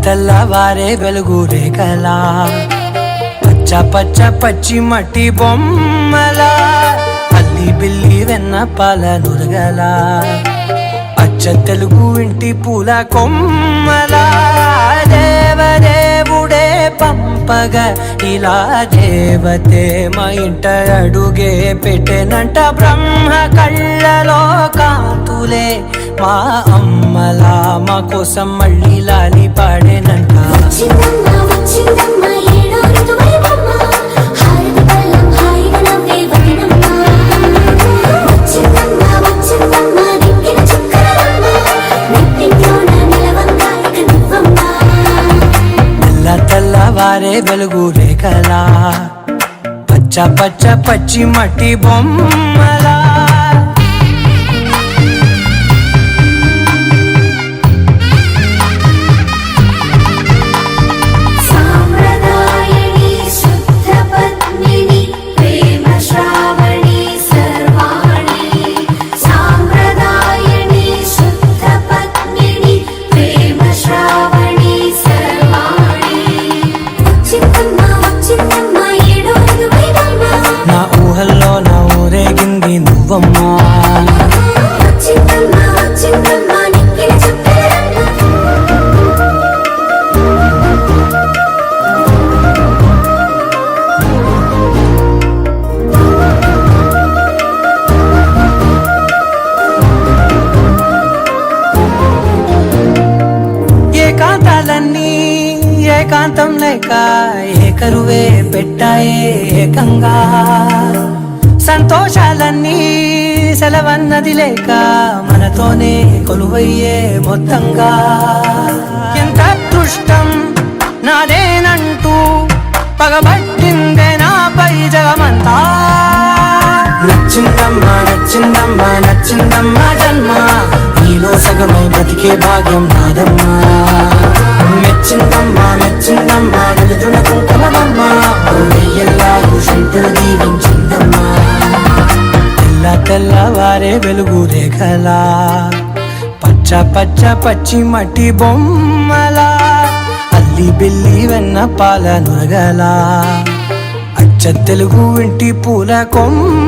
తెల్లవారే వెలుగు రేఖలా పచ్చ పచ్చ పచ్చి మట్టి బొమ్మలా అల్లి బిల్లి వెన్న పాల నురగలా అచ్చ తెలుగు ఇంటి పూల కొమ్మలా దేవదేవుడే పంపగా ఇలా దేవతే మా ఇంట అడుగే పెట్టెనంట బ్రహ్మ కళ్ళలో కాంతులే మా అమ్మలా మా కోసం మళ్ళీ లాలి పాడేనంట తెల్లవారే వెలుగు రేఖలా పచ్చ పచ్చ పచ్చి మట్టి బొమ్మలా నా ఊహల్లో నా ఊరేగింది నువ్వమ్మా ఏకాంతాలన్నీ ఏకాంతం లేక ఏకరువే పెట్టాయే ఏకంగా సంతోషాలన్నీ సెలవన్నది లేక మనతోనే కొలువయ్యే మొత్తంగా ఎంత అదృష్టం నాదేనంటూ పగబట్టిందే నాపై జగమంతా నచ్చిందమ్మా నచ్చిందమ్మా నచ్చిందమ్మా జన్మ నీలో సగమై బ్రతికే భాగ్యం నాదమ్మా మెచ్చిందమ్మా మెచ్చిందమ్మా నిలుతున్న కుంకుమమ్మా వెయ్యల్లాగు శంకరు దీవించిందమ్మా తెల్లవారే వెలుగు రేఖలా పచ్చ పచ్చ పచ్చి మట్టి బొమ్మలా అల్లి బిల్లి వెన్న పాల నురగలా అచ్చ తెలుగు ఇంటి పూల కొమ్మ